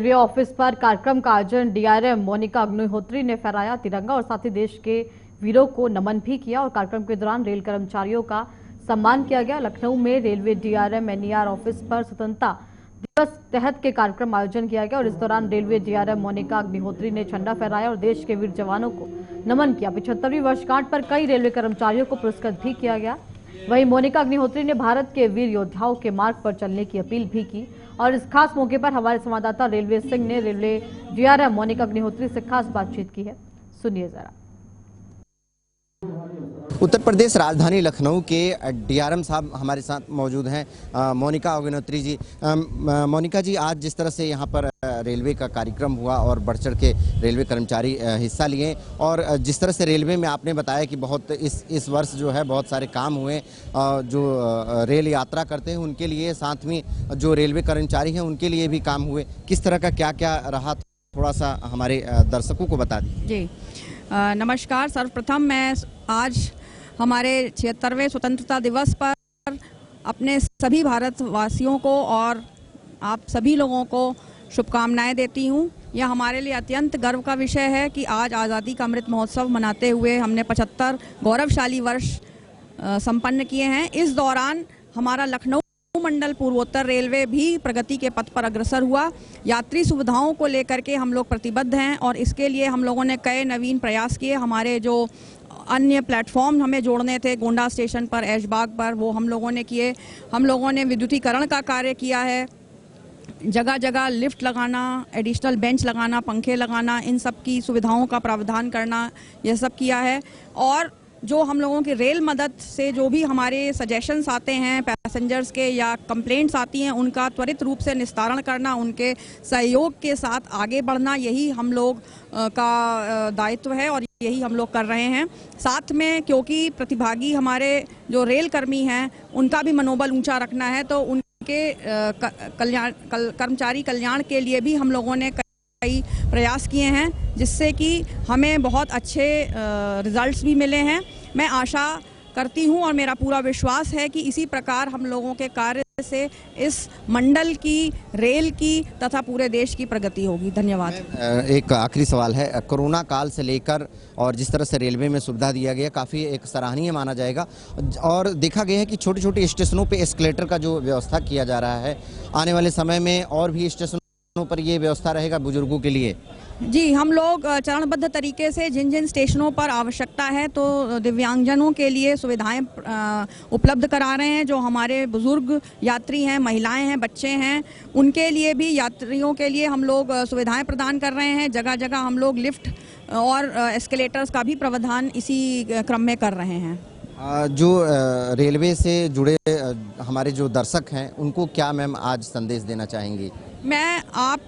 Railway office पर कार्यक्रम का आयोजन डीआरएम मोनिका अग्निहोत्री ने फहराया तिरंगा और साथ ही देश के वीरों को नमन भी किया और कार्यक्रम के दौरान रेल कर्मचारियों का सम्मान किया गया। लखनऊ में रेलवे डीआरएम एनईआर ऑफिस पर स्वतंत्रता दिवस तहत के कार्यक्रम आयोजन किया गया और इस दौरान रेलवे डीआरएम मोनिका अग्निहोत्री ने झंडा फहराया और देश के वीर जवानों को नमन किया। 75वीं वर्षगांठ पर कई रेलवे कर्मचारियों को पुरस्कृत भी किया गया। वहीं मोनिका अग्निहोत्री ने भारत के वीर योद्धाओं के मार्ग पर चलने की अपील भी की और इस खास मौके पर हमारे संवाददाता रेलवे सिंह ने रेलवे डीआरएम मोनिका अग्निहोत्री से खास बातचीत की है। सुनिए जरा। उत्तर प्रदेश राजधानी लखनऊ के डीआरएम साहब हमारे साथ मौजूद हैं, मोनिका अग्निहोत्री जी। मोनिका जी, आज जिस तरह से यहाँ पर रेलवे का कार्यक्रम हुआ और बढ़ चढ़ के रेलवे कर्मचारी हिस्सा लिए और जिस तरह से रेलवे में आपने बताया कि बहुत इस वर्ष जो है बहुत सारे काम हुए, जो रेल यात्रा करते हैं उनके लिए, साथ में जो रेलवे कर्मचारी हैं उनके लिए भी काम हुए। किस तरह का क्या क्या रहा, थोड़ा सा हमारे दर्शकों को बता दीजिए। जी नमस्कार। सर्वप्रथम मैं आज हमारे 76वें स्वतंत्रता दिवस पर अपने सभी भारतवासियों को और आप सभी लोगों को शुभकामनाएं देती हूं। यह हमारे लिए अत्यंत गर्व का विषय है कि आज आज़ादी का अमृत महोत्सव मनाते हुए हमने 75 गौरवशाली वर्ष संपन्न किए हैं। इस दौरान हमारा लखनऊ मंडल पूर्वोत्तर रेलवे भी प्रगति के पथ पर अग्रसर हुआ। यात्री सुविधाओं को लेकर के हम लोग प्रतिबद्ध हैं और इसके लिए हम लोगों ने कई नवीन प्रयास किए। हमारे जो अन्य प्लेटफॉर्म हमें जोड़ने थे गोंडा स्टेशन पर, ऐशबाग पर, वो हम लोगों ने किए। हम लोगों ने विद्युतीकरण का कार्य किया है, जगह जगह लिफ्ट लगाना, एडिशनल बेंच लगाना, पंखे लगाना, इन सब की सुविधाओं का प्रावधान करना, यह सब किया है। और जो हम लोगों की रेल मदद से जो भी हमारे सजेशंस आते हैं पैसेंजर्स के या कंप्लेंट्स आती हैं, उनका त्वरित रूप से निस्तारण करना, उनके सहयोग के साथ आगे बढ़ना, यही हम लोग का दायित्व है और यही हम लोग कर रहे हैं। साथ में क्योंकि प्रतिभागी हमारे जो रेल कर्मी हैं उनका भी मनोबल ऊंचा रखना है, तो उनके कर्मचारी कल्याण के लिए भी हम लोगों ने कई प्रयास किए हैं, जिससे कि हमें बहुत अच्छे रिजल्ट्स भी मिले हैं। मैं आशा करती हूं और मेरा पूरा विश्वास है कि इसी प्रकार हम लोगों के कार्य से इस मंडल की, रेल की तथा पूरे देश की प्रगति होगी। धन्यवाद। एक आखिरी सवाल है, कोरोना काल से लेकर और जिस तरह से रेलवे में सुविधा दिया गया काफ़ी एक सराहनीय माना जाएगा और देखा गया है कि छोटे छोटे स्टेशनों पे एस्केलेटर का जो व्यवस्था किया जा रहा है, आने वाले समय में और भी स्टेशनों पर ये व्यवस्था रहेगा बुजुर्गों के लिए? जी, हम लोग चरणबद्ध तरीके से जिन जिन स्टेशनों पर आवश्यकता है तो दिव्यांगजनों के लिए सुविधाएं उपलब्ध करा रहे हैं। जो हमारे बुजुर्ग यात्री हैं, महिलाएं हैं, बच्चे हैं, उनके लिए भी, यात्रियों के लिए हम लोग सुविधाएं प्रदान कर रहे हैं। जगह जगह हम लोग लिफ्ट और एस्केलेटर्स का भी प्रावधान इसी क्रम में कर रहे हैं। जो रेलवे से जुड़े हमारे जो दर्शक हैं उनको क्या मैम आज संदेश देना चाहेंगी? मैं आप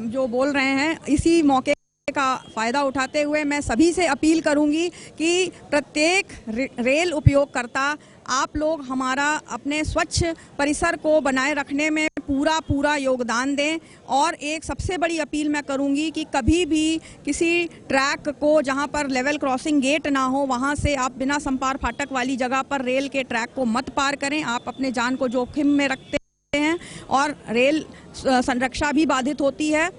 जो बोल रहे हैं इसी मौके का फ़ायदा उठाते हुए मैं सभी से अपील करूंगी कि प्रत्येक रेल उपयोगकर्ता, आप लोग हमारा अपने स्वच्छ परिसर को बनाए रखने में पूरा योगदान दें। और एक सबसे बड़ी अपील मैं करूंगी कि कभी भी किसी ट्रैक को जहां पर लेवल क्रॉसिंग गेट ना हो, वहां से आप बिना संपार फाटक वाली जगह पर रेल के ट्रैक को मत पार करें। आप अपने जान को जोखिम में रखते हैं और रेल संरक्षा भी बाधित होती है।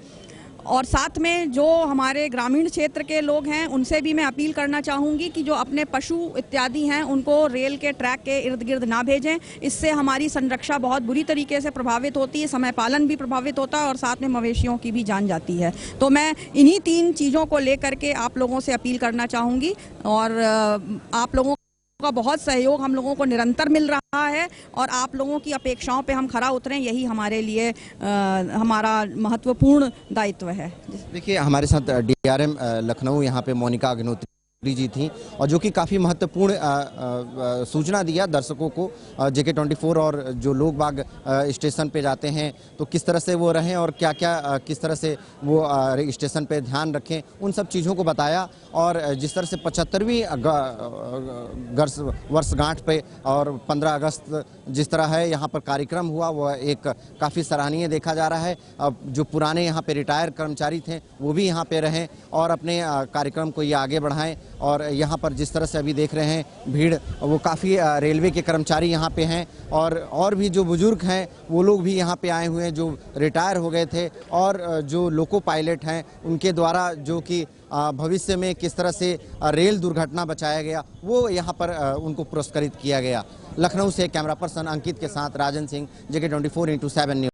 और साथ में जो हमारे ग्रामीण क्षेत्र के लोग हैं उनसे भी मैं अपील करना चाहूँगी कि जो अपने पशु इत्यादि हैं उनको रेल के ट्रैक के इर्द गिर्द ना भेजें। इससे हमारी संरक्षा बहुत बुरी तरीके से प्रभावित होती है, समय पालन भी प्रभावित होता है और साथ में मवेशियों की भी जान जाती है। तो मैं इन्हीं 3 चीज़ों को लेकर के आप लोगों से अपील करना चाहूँगी और आप लोगों का बहुत सहयोग हम लोगों को निरंतर मिल रहा है और आप लोगों की अपेक्षाओं पे हम खरा उतरें, यही हमारे लिए हमारा महत्वपूर्ण दायित्व है। देखिए, हमारे साथ डीआरएम लखनऊ यहाँ पे मोनिका अग्निहोत्री जी थी और जो कि काफ़ी महत्वपूर्ण सूचना दिया दर्शकों को। JK 24 और जो लोग बाग स्टेशन पे जाते हैं तो किस तरह से वो रहें और क्या क्या किस तरह से वो स्टेशन पे ध्यान रखें, उन सब चीज़ों को बताया। और जिस तरह से 75वीं वर्षगांठ पे और 15 अगस्त जिस तरह है यहाँ पर कार्यक्रम हुआ वह एक काफ़ी सराहनीय देखा जा रहा है। अब जो पुराने यहाँ पे रिटायर कर्मचारी थे वो भी यहाँ पे रहें और अपने कार्यक्रम को ये आगे बढ़ाएं। और यहाँ पर जिस तरह से अभी देख रहे हैं भीड़, वो काफ़ी रेलवे के कर्मचारी यहाँ पे हैं और भी जो बुजुर्ग हैं वो लोग भी यहाँ पे आए हुए हैं जो रिटायर हो गए थे और जो लोको पायलट हैं उनके द्वारा जो कि भविष्य में किस तरह से रेल दुर्घटना बचाया गया वो यहाँ पर उनको पुरस्कृत किया गया। लखनऊ से कैमरा पर्सन अंकित के साथ Rajan Singh, JK 24x7 news.